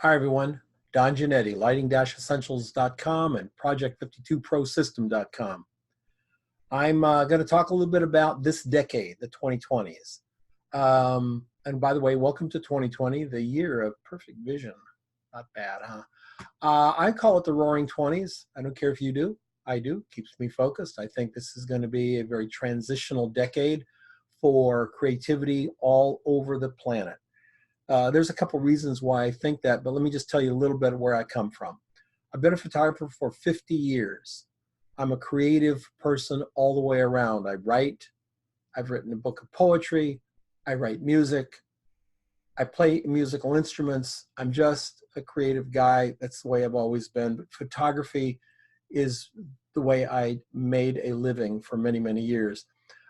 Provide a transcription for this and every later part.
Hi, everyone. Don Giannetti, lighting-essentials.com and project52prosystem.com. I'm going to talk a little bit about this decade, the 2020s. And by the way, welcome to 2020, the year of perfect vision. Not bad, huh? I call it the roaring 20s. I don't care if you do. I do. Keeps me focused. I think this is going to be a very transitional decade for creativity all over the planet. There's a couple reasons why I think that, but let me just tell you a little bit of where I come from. I've been a photographer for 50 years. I'm a creative person all the way around. I write. I've written a book of poetry. I write music. I play musical instruments. I'm just a creative guy. That's the way I've always been. But photography is the way I made a living for many, many years.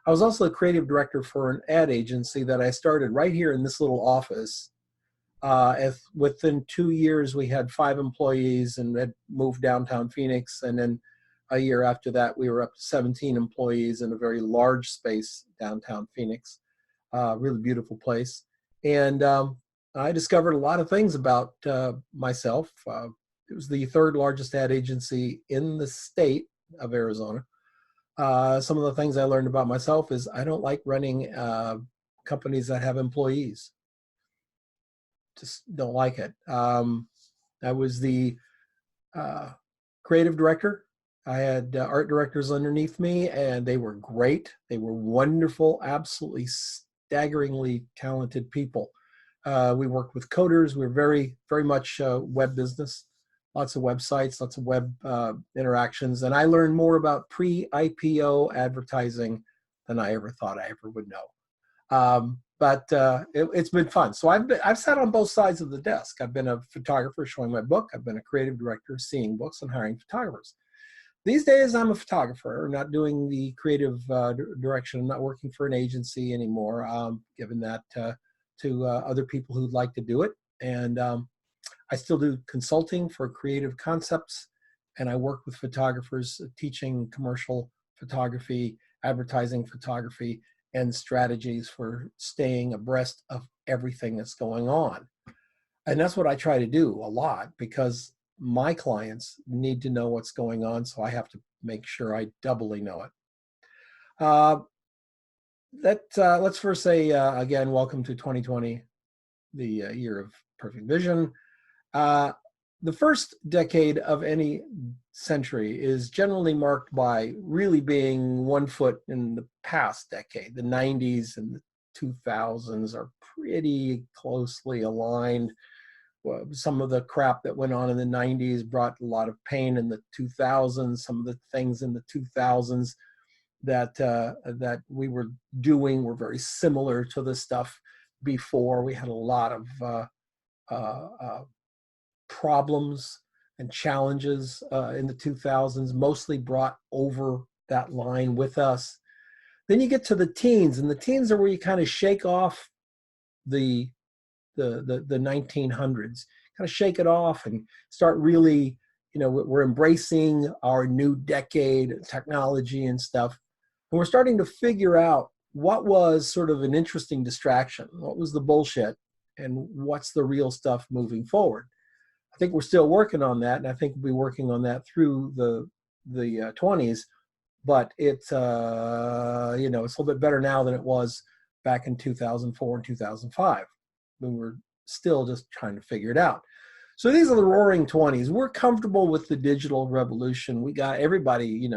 I was also a creative director for an ad agency that I started right here in this little office. Within 2 years, we had 5 employees and had moved downtown Phoenix. And then a year after that, we were up to 17 employees in a very large space downtown Phoenix. Really beautiful place. And I discovered a lot of things about myself. It was the 3rd largest ad agency in the state of Arizona. Some of the things I learned about myself is I don't like running companies that have employees. Just don't like it. I was the creative director. I had art directors underneath me, and they were great. They were wonderful, absolutely staggeringly talented people. We worked with coders. We were very, very much web business. Lots of websites, lots of web interactions. And I learned more about pre-IPO advertising than I ever thought I ever would know. But it's been fun. So I've sat on both sides of the desk. I've been a photographer showing my book. I've been a creative director seeing books and hiring photographers. These days, I'm a photographer. I'm not doing the creative direction. I'm not working for an agency anymore, giving that to other people who'd like to do it. And I still do consulting for creative concepts, and I work with photographers teaching commercial photography, advertising photography, and strategies for staying abreast of everything that's going on. And that's what I try to do a lot, because my clients need to know what's going on, so I have to make sure I doubly know it. Let's first say, again, welcome to 2020, the year of perfect vision. The first decade of any century is generally marked by really being 1 foot in the past decade. The 90s and the 2000s are pretty closely aligned. Well, some of the crap that went on in the 90s brought a lot of pain in the 2000s. Some of the things in the 2000s that we were doing were very similar to the stuff before. We had a lot of problems and challenges in the 2000s, mostly brought over that line with us. Then you get to the teens, and the teens are where you kind of shake off the 1900s, kind of shake it off and start really, we're embracing our new decade, technology and stuff. And we're starting to figure out what was sort of an interesting distraction, what was the bullshit, and what's the real stuff moving forward. I think we're still working on that, and I think we'll be working on that through the 20s. But it's it's a little bit better now than it was back in 2004 and 2005. When we're still just trying to figure it out. So these are the roaring 20s. We're comfortable with the digital revolution. We got everybody,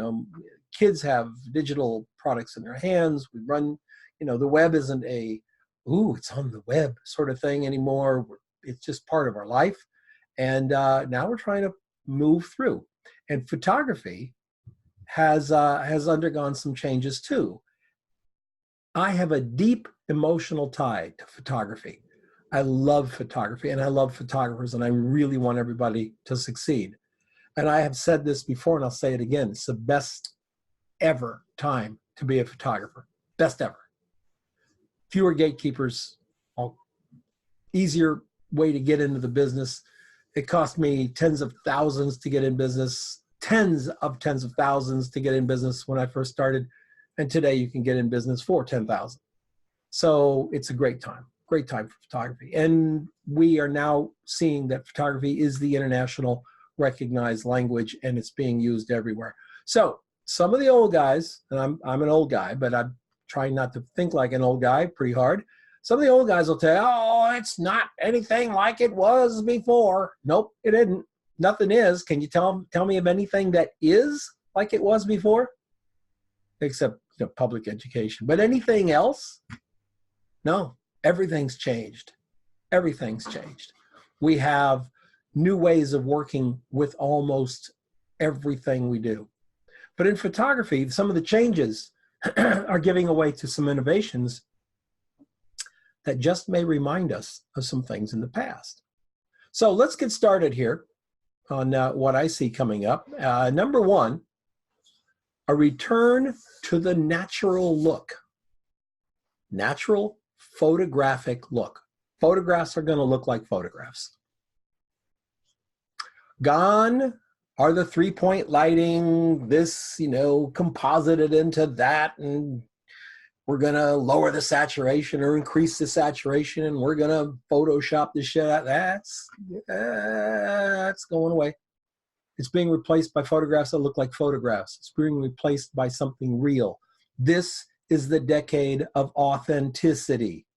kids have digital products in their hands. We run, the web isn't it's on the web sort of thing anymore. It's just part of our life. And now we're trying to move through. And photography has undergone some changes too. I have a deep emotional tie to photography. I love photography, and I love photographers, and I really want everybody to succeed. And I have said this before, and I'll say it again. It's the best ever time to be a photographer. Best ever. Fewer gatekeepers, easier way to get into the business. It cost me tens of thousands to get in business, tens of thousands to get in business when I first started. And today you can get in business for $10,000. So it's a great time. great time for photography. And we are now seeing that photography is the international recognized language, and it's being used everywhere. So some of the old guys, and I'm an old guy, but I'm trying not to think like an old guy pretty hard. Some of the old guys will tell you, oh, it's not anything like it was before. Nope, it isn't. Nothing is. Can you tell me of anything that is like it was before? Except public education. But anything else? No, everything's changed. Everything's changed. We have new ways of working with almost everything we do. But in photography, some of the changes are giving way to some innovations that just may remind us of some things in the past. So let's get started here on what I see coming up. Number one, a return to the natural look. Natural photographic look. Photographs are going to look like photographs. Gone are the three-point lighting, this, composited into that, and we're going to lower the saturation or increase the saturation, and we're going to Photoshop the shit out. That's going away. It's being replaced by photographs that look like photographs. It's being replaced by something real. This is the decade of authenticity.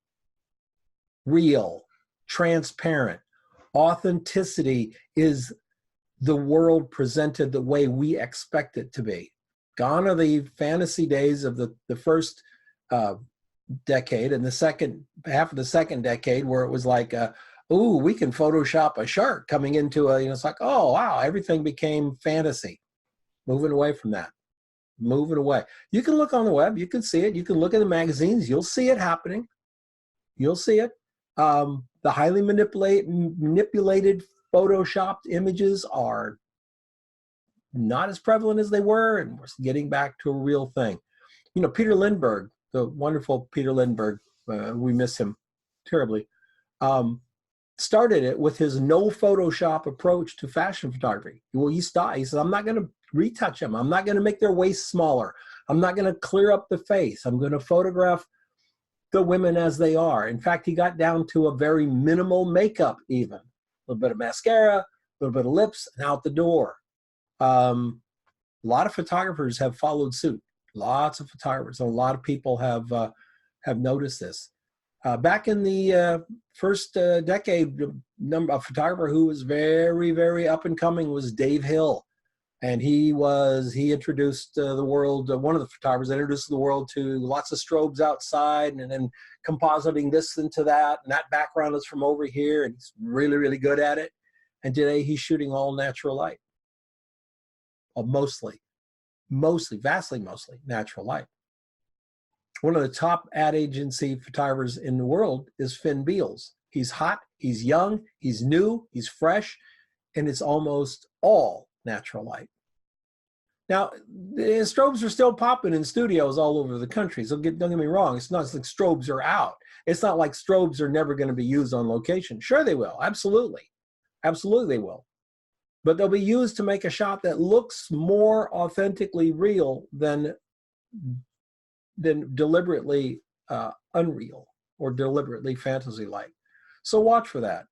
Real, transparent. Authenticity is the world presented the way we expect it to be. Gone are the fantasy days of the first decade and the second half of the second decade, where it was like, ooh, we can Photoshop a shark coming into it's like, oh, wow, everything became fantasy. Moving away from that. Moving away. You can look on the web. You can see it. You can look in the magazines. You'll see it happening. You'll see it. The highly manipulated Photoshopped images are not as prevalent as they were, and we're getting back to a real thing. Peter Lindbergh, the wonderful Peter Lindbergh, we miss him terribly, started it with his no Photoshop approach to fashion photography. Well, he stopped. He said, I'm not going to retouch them. I'm not going to make their waist smaller. I'm not going to clear up the face. I'm going to photograph the women as they are. In fact, he got down to a very minimal makeup even. A little bit of mascara, a little bit of lips, and out the door. A lot of photographers have followed suit. Lots of photographers. And a lot of people have noticed this. Back in the first decade, a photographer who was very, very up and coming was Dave Hill. And he introduced the world, one of the photographers that introduced the world to lots of strobes outside, and then compositing this into that, and that background is from over here, and he's really, really good at it. And today he's shooting all natural light. Well, mostly natural light. One of the top ad agency photographers in the world is Finn Beals. He's hot, he's young, he's new, he's fresh, and it's almost all natural light. Now, the strobes are still popping in studios all over the country, so don't get me wrong. It's not like strobes are out. It's not like strobes are never going to be used on location. Sure they will, absolutely. Absolutely they will. But they'll be used to make a shot that looks more authentically real than deliberately unreal or deliberately fantasy-like. So watch for that.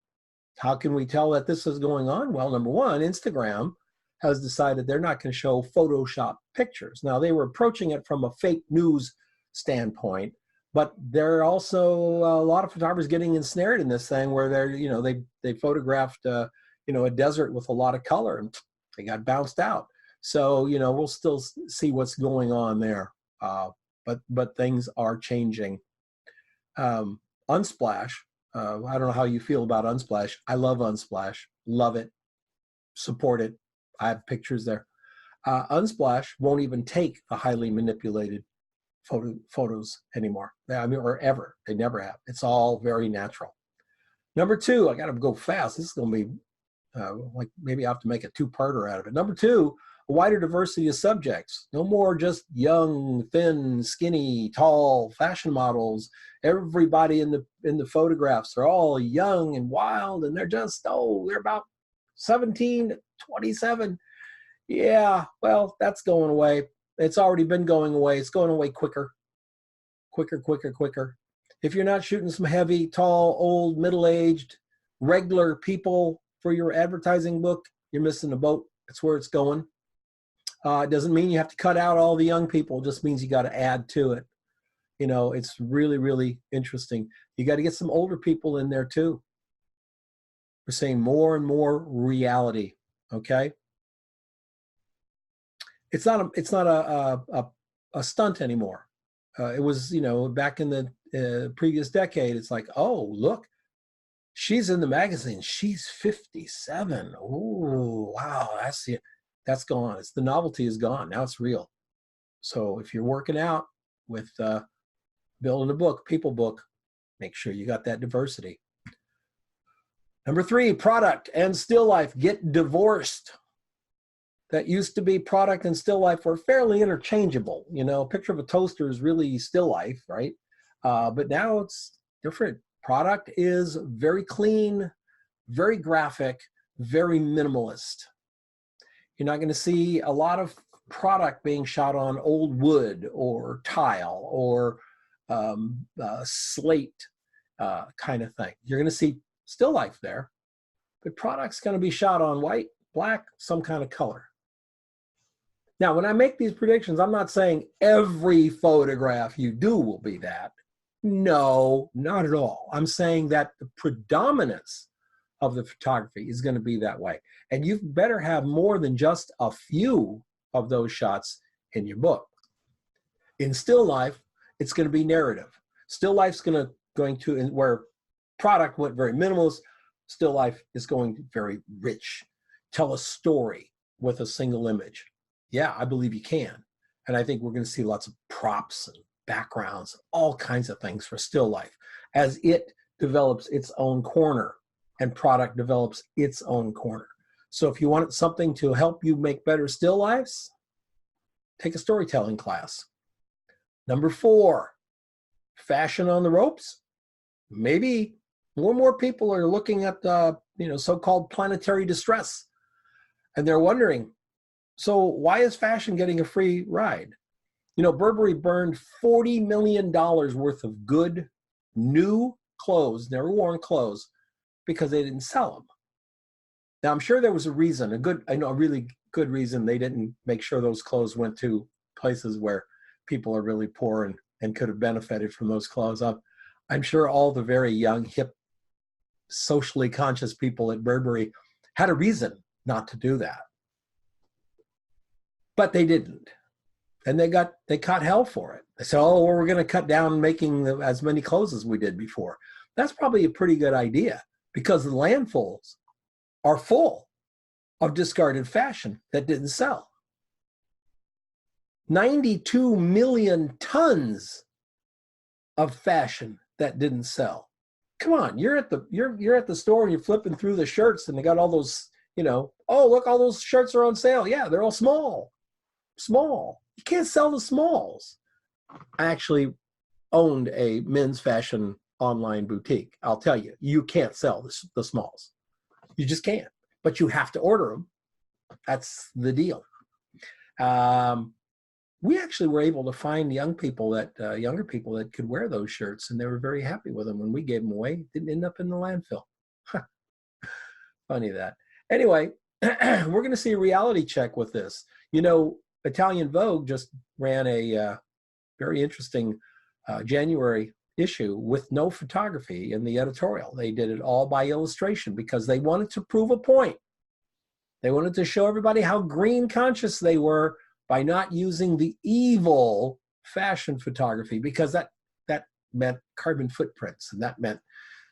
How can we tell that this is going on? Well, number one, Instagram has decided they're not going to show Photoshop pictures. Now, they were approaching it from a fake news standpoint, but there are also a lot of photographers getting ensnared in this thing where they photographed a desert with a lot of color and they got bounced out. So we'll still see what's going on there, but things are changing. Unsplash. I don't know how you feel about Unsplash. I love Unsplash. Love it. Support it. I have pictures there. Unsplash won't even take the highly manipulated photos anymore. Or ever. They never have. It's all very natural. Number two, I got to go fast. This is going to be like maybe I have to make a two-parter out of it. Number two, a wider diversity of subjects. No more just young, thin, skinny, tall fashion models. Everybody in the photographs are all young and wild, and they're about 17, 27. Yeah, well, that's going away. It's already been going away. It's going away quicker. If you're not shooting some heavy, tall, old, middle-aged, regular people for your advertising book, you're missing the boat. That's where it's going. It doesn't mean you have to cut out all the young people. It just means you got to add to it. You know, it's really, really interesting. You got to get some older people in there too. We're seeing more and more reality. Okay. It's not a stunt anymore. It was, you know, back in the previous decade, it's like, oh, look, she's in the magazine. She's 57. Oh, wow. That's it. That's gone. It's the novelty is gone. Now it's real. So if you're working out with building a book, people book, make sure you got that diversity. Number 3, product and still life get divorced. That used to be product and still life were fairly interchangeable. You know, a picture of a toaster is really still life, right? But now it's different. Product is very clean, very graphic, very minimalist. You're not going to see a lot of product being shot on old wood or tile or slate kind of thing. You're going to see still life there, but product's going to be shot on white, black, some kind of color. Now, when I make these predictions, I'm not saying every photograph you do will be that. No, not at all. I'm saying that the predominance of the photography is going to be that way. And you better have more than just a few of those shots in your book. In still life, it's going to be narrative. Still life's going to where product went very minimalist, still life is going very rich. Tell a story with a single image. Yeah, I believe you can. And I think we're going to see lots of props and backgrounds, all kinds of things for still life as it develops its own corner and product develops its own corner. So if you want something to help you make better still lives, take a storytelling class. Number 4, fashion on the ropes. Maybe more and more people are looking at so-called planetary distress, and they're wondering, so why is fashion getting a free ride? You know, Burberry burned $40 million worth of good, new clothes, never worn clothes, because they didn't sell them. Now, I'm sure there was a reason, a really good reason they didn't make sure those clothes went to places where people are really poor and could have benefited from those clothes. I'm sure all the very young, hip, socially conscious people at Burberry had a reason not to do that. But they didn't. And they caught hell for it. They said, oh, well, we're going to cut down making as many clothes as we did before. That's probably a pretty good idea because the landfills are full of discarded fashion that didn't sell. 92 million tons of fashion that didn't sell. Come on, you're at the store and you're flipping through the shirts and they got all those, oh, look, all those shirts are on sale. Yeah, they're all small. You can't sell the smalls. I actually owned a men's fashion online boutique. I'll tell you, you can't sell the smalls. You just can't, but you have to order them. That's the deal. We actually were able to find younger people that could wear those shirts, and they were very happy with them. When we gave them away, didn't end up in the landfill. Funny that. Anyway, we're going to see a reality check with this. Italian Vogue just ran a very interesting January issue with no photography in the editorial. They did it all by illustration because they wanted to prove a point. They wanted to show everybody how green conscious they were by not using the evil fashion photography, because that meant carbon footprints, and that meant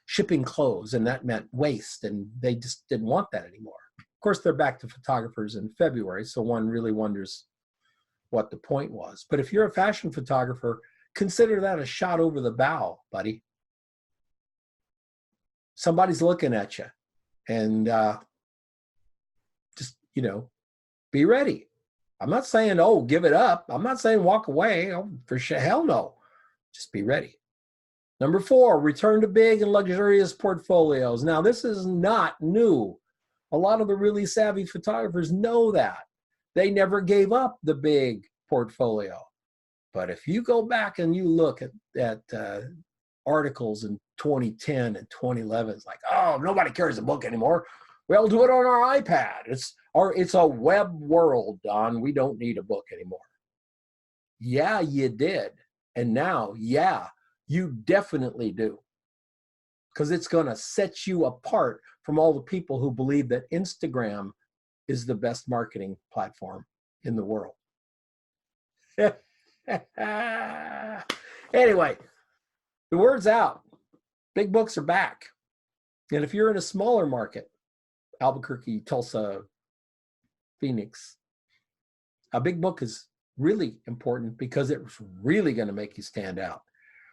shipping clothes, and that meant waste, and they just didn't want that anymore. Of course, they're back to photographers in February, so one really wonders what the point was. But if you're a fashion photographer, consider that a shot over the bow, buddy. Somebody's looking at you, and just, be ready. I'm not saying, oh, give it up. I'm not saying walk away. Oh, for sure, hell no. Just be ready. Number 4, return to big and luxurious portfolios. Now, this is not new. A lot of the really savvy photographers know that. They never gave up the big portfolio. But if you go back and you look at articles in 2010 and 2011. It's like, oh, nobody carries a book anymore. We'll do it on our iPad. It's a web world, Don. We don't need a book anymore. Yeah, you did. And now, yeah, you definitely do. Because it's going to set you apart from all the people who believe that Instagram is the best marketing platform in the world. Anyway, the word's out. Big books are back. And if you're in a smaller market, Albuquerque, Tulsa, Phoenix, a big book is really important because it's really going to make you stand out.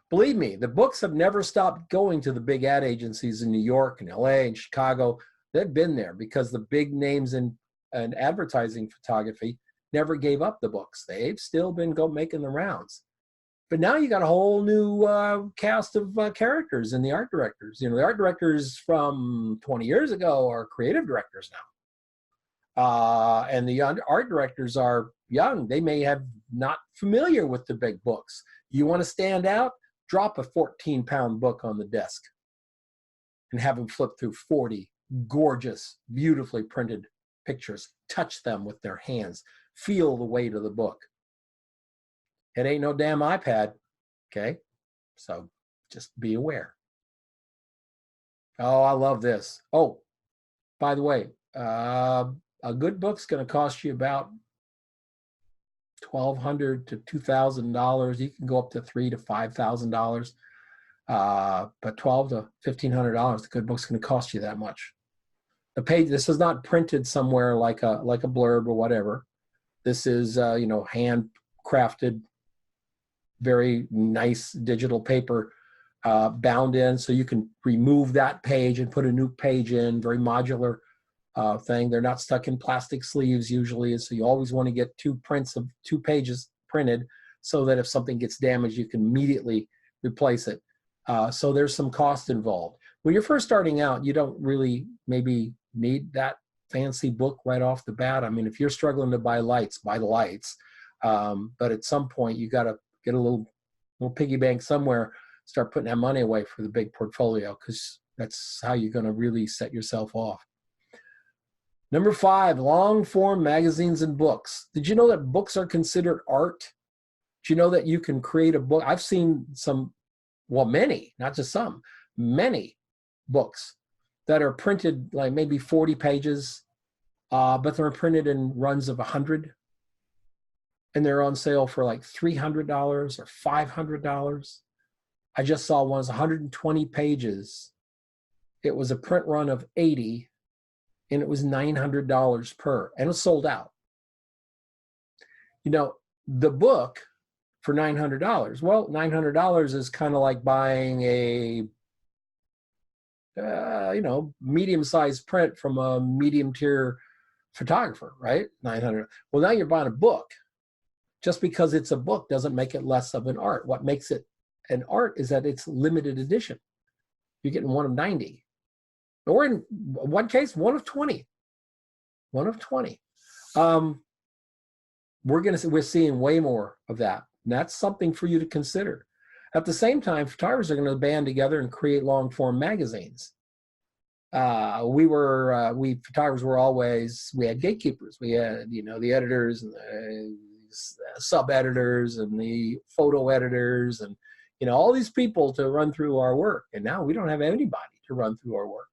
Believe me, the books have never stopped going to the big ad agencies in New York and LA and Chicago. They've been there because the big names in advertising photography never gave up the books. They've still been making the rounds. But now you got a whole new cast of characters in the art directors. You know, the art directors from 20 years ago are creative directors now. And the art directors are young. They may have not familiar with the big books. You want to stand out? Drop a 14-pound book on the desk and have them flip through 40 gorgeous, beautifully printed pictures. Touch them with their hands. Feel the weight of the book. It ain't no damn iPad, okay? So just be aware. Oh, I love this. Oh, by the way, a good book's going to cost you about $1,200 to $2,000. You can go up to $3,000 to $5,000, but $1,200 to $1,500. The good book's going to cost you that much. The page. This is not printed somewhere like a blurb or whatever. This is handcrafted, very nice digital paper, bound in, so you can remove that page and put a new page in. Very modular thing. They're not stuck in plastic sleeves usually, so you always want to get 2 prints of 2 pages printed so that if something gets damaged, you can immediately replace it. So there's some cost involved. When you're first starting out, you don't really maybe need that fancy book right off the bat. I mean, if you're struggling to buy lights, buy the lights. But at some point, you got to get a little piggy bank somewhere, start putting that money away for the big portfolio, because that's how you're going to really set yourself off. Number 5, long form magazines and books. Did you know that books are considered art? Did you know that you can create a book? I've seen some, well, many, not just some, many books that are printed like maybe 40 pages, but they're printed in runs of 100. And they're on sale for like $300 or $500. I just saw one was 120 pages. It was a print run of 80, and it was $900 per, and it was sold out. You know, the book for $900. Well, $900 is kind of like buying a medium-sized print from a medium-tier photographer, right? $900. Well, now you're buying a book. Just because it's a book doesn't make it less of an art. What makes it an art is that it's limited edition. You're getting one of 90. Or in one case, one of 20. One of 20. We're seeing way more of that. And that's something for you to consider. At the same time, photographers are going to band together and create long form magazines. Photographers were always, we had gatekeepers. We had, the editors and the sub-editors and the photo editors and, all these people to run through our work. And now we don't have anybody to run through our work.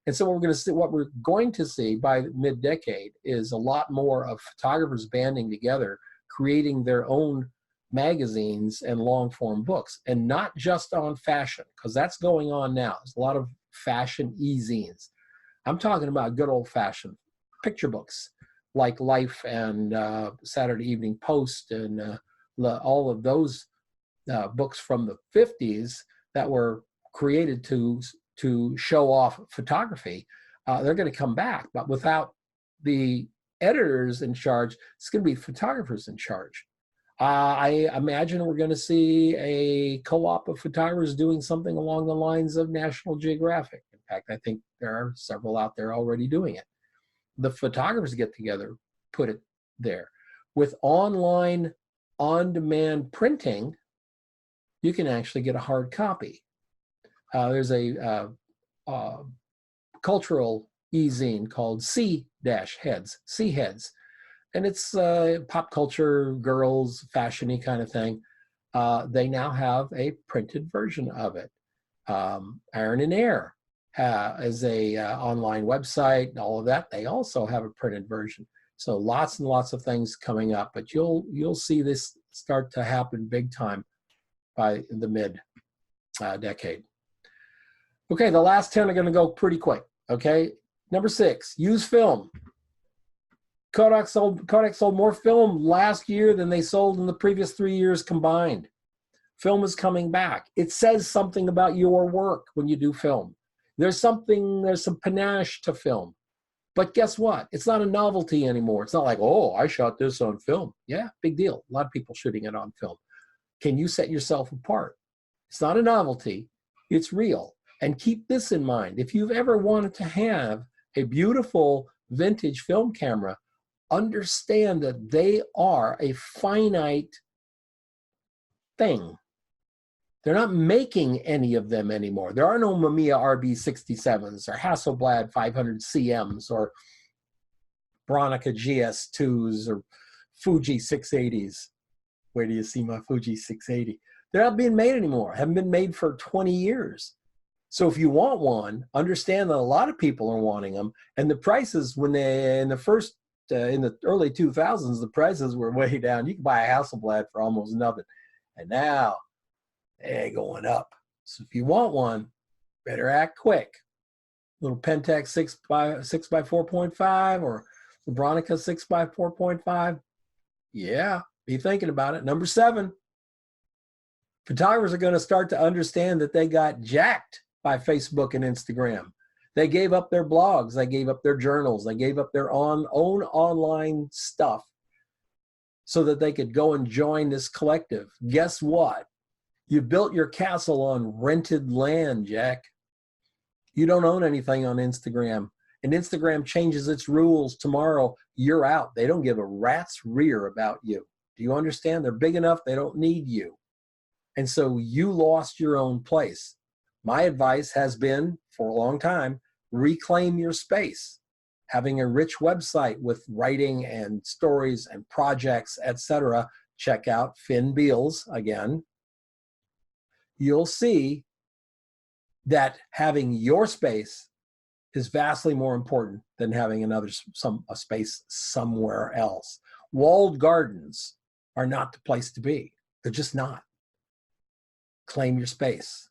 And so what we're going to see by mid-decade is a lot more of photographers banding together, creating their own magazines and long-form books, and not just on fashion, because that's going on now. There's a lot of fashion e-zines. I'm talking about good old-fashioned picture books like Life and Saturday Evening Post and all of those books from the 50s that were created to show off photography. They're going to come back, but without the editors in charge, it's going to be photographers in charge. I imagine we're going to see a co-op of photographers doing something along the lines of National Geographic. In fact, I think there are several out there already doing it. The photographers get together, put it there. With online, on-demand printing, you can actually get a hard copy. There's a cultural e-zine called C-Heads, C-Heads. And it's pop culture, girls, fashion-y kind of thing. They now have a printed version of it. Iron and Air is a online website, all of that. They also have a printed version. So lots and lots of things coming up, but you'll see this start to happen big time by the mid decade. Okay, the last 10 are going to go pretty quick. Okay, number 6, use film. Kodak sold more film last year than they sold in the previous 3 years combined. Film is coming back. It says something about your work when you do film. There's some panache to film. But guess what? It's not a novelty anymore. It's not like, oh, I shot this on film. Yeah, big deal. A lot of people shooting it on film. Can you set yourself apart? It's not a novelty. It's real. And keep this in mind. If you've ever wanted to have a beautiful vintage film camera, understand that they are a finite thing. They're not making any of them anymore. There are no Mamiya RB67s or Hasselblad 500 CMs or Bronica GS2s or Fuji 680s. Where do you see my Fuji 680? They're not being made anymore. Haven't been made for 20 years. So if you want one, understand that a lot of people are wanting them. And the prices, when they in the early 2000s, the prices were way down. You could buy a Hasselblad for almost nothing. And now they're going up. So if you want one, better act quick. Little Pentax 6 by 4.5 or the Bronica 6 by 4.5. Yeah, be thinking about it. Number 7, photographers are going to start to understand that they got jacked by Facebook and Instagram. They gave up their blogs. They gave up their journals. They gave up their own online stuff so that they could go and join this collective. Guess what? You built your castle on rented land, Jack. You don't own anything on Instagram. And Instagram changes its rules tomorrow. You're out. They don't give a rat's rear about you. Do you understand? They're big enough. They don't need you. And so you lost your own place. My advice has been, for a long time, reclaim your space. Having a rich website with writing and stories and projects, etc. Check out Finn Beals again. You'll see that having your space is vastly more important than having a space somewhere else. Walled gardens are not the place to be. They're just not. Claim your space.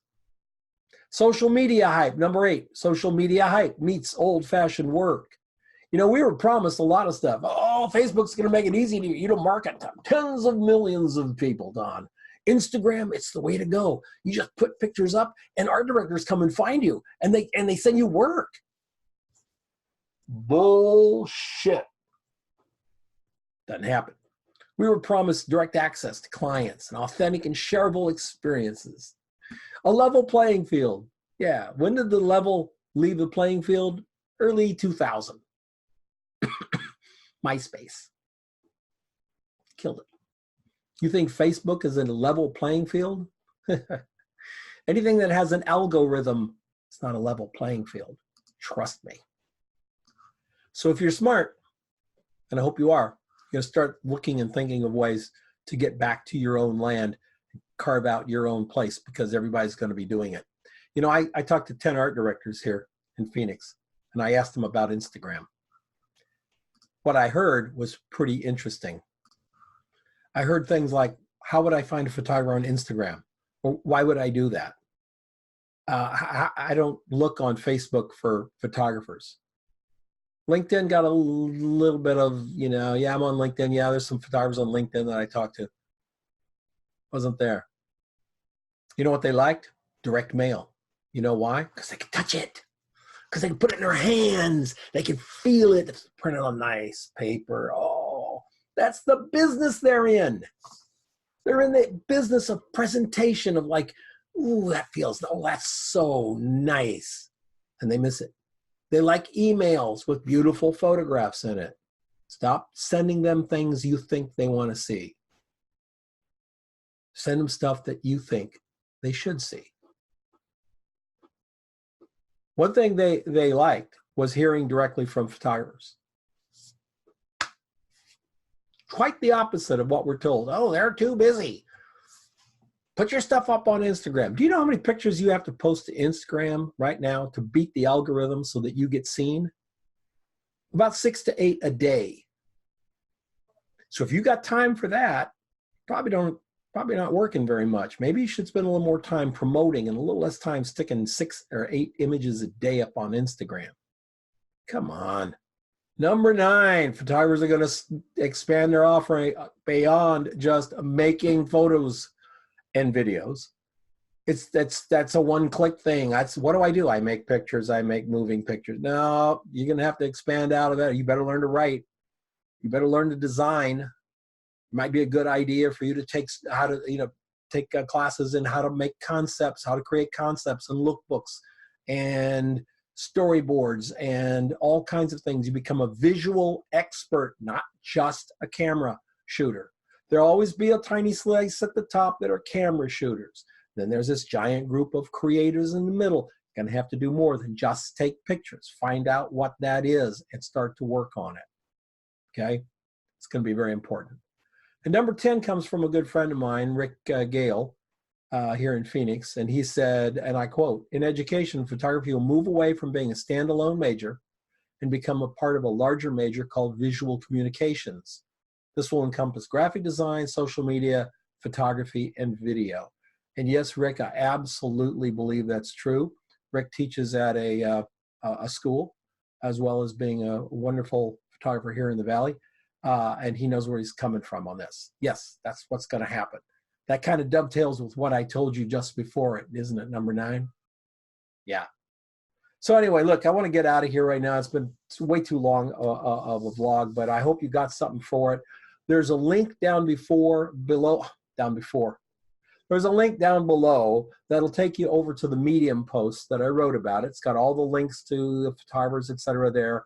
Social media hype, number 8. Social media hype meets old-fashioned work. You know, we were promised a lot of stuff. Oh, Facebook's going to make it easy to you to market to tens of millions of people, Don. Instagram, it's the way to go. You just put pictures up and art directors come and find you and they send you work. Bullshit. Doesn't happen. We were promised direct access to clients and authentic and shareable experiences. A level playing field. Yeah, when did the level leave the playing field? Early 2000. MySpace. Killed it. You think Facebook is in a level playing field? Anything that has an algorithm, it's not a level playing field. Trust me. So if you're smart, and I hope you are, you're going to start looking and thinking of ways to get back to your own land, carve out your own place, because everybody's going to be doing it. You know, I talked to 10 art directors here in Phoenix, and I asked them about Instagram. What I heard was pretty interesting. I heard things like, how would I find a photographer on Instagram? Or why would I do that? I don't look on Facebook for photographers. LinkedIn got a little bit of, you know, yeah, I'm on LinkedIn. Yeah, there's some photographers on LinkedIn that I talked to. Wasn't there. You know what they liked? Direct mail. You know why? Because they could touch it. Because they can put it in their hands. They can feel it. It's printed on nice paper. Oh, that's the business they're in. They're in the business of presentation of like, ooh, that feels, oh, that's so nice. And they miss it. They like emails with beautiful photographs in it. Stop sending them things you think they want to see. Send them stuff that you think they should see. One thing they liked was hearing directly from photographers. Quite the opposite of what we're told. Oh, they're too busy. Put your stuff up on Instagram. Do you know how many pictures you have to post to Instagram right now to beat the algorithm so that you get seen? About 6 to 8 a day. So if you got time for that, probably not working very much. Maybe you should spend a little more time promoting and a little less time sticking 6 or 8 images a day up on Instagram. Come on. Number 9, photographers are going to expand their offering beyond just making photos and videos. That's a one-click thing. What do? I make pictures. I make moving pictures. No, you're going to have to expand out of that. You better learn to write. You better learn to design. It might be a good idea for you to take classes in how to make concepts, how to create concepts and lookbooks and storyboards and all kinds of things. You become a visual expert, not just a camera shooter. There'll always be a tiny slice at the top that are camera shooters. Then there's this giant group of creators in the middle. You're going to have to do more than just take pictures. Find out what that is and start to work on it. Okay? It's going to be very important. And number 10 comes from a good friend of mine, Rick Gale, here in Phoenix. And he said, and I quote, "In education, photography will move away from being a standalone major and become a part of a larger major called visual communications. This will encompass graphic design, social media, photography, and video." And yes, Rick, I absolutely believe that's true. Rick teaches at a school, as well as being a wonderful photographer here in the Valley. And he knows where he's coming from on this. Yes, that's what's going to happen. That kind of dovetails with what I told you just before it, isn't it, number 9? Yeah. So anyway, look, I want to get out of here right now. It's way too long of a vlog, but I hope you got something for it. There's a link below. There's a link down below that'll take you over to the Medium post that I wrote about it. It's got all the links to the photographers, etc. there.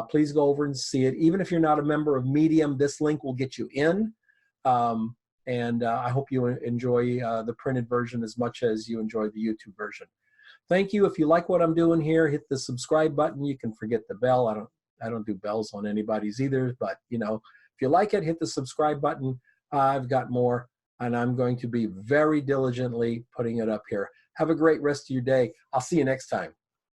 Please go over and see it. Even if you're not a member of Medium, this link will get you in. And I hope you enjoy the printed version as much as you enjoy the YouTube version. Thank you. If you like what I'm doing here, hit the subscribe button. You can forget the bell. I don't do bells on anybody's either, but if you like it, hit the subscribe button. I've got more, and I'm going to be very diligently putting it up here. Have a great rest of your day. I'll see you next time.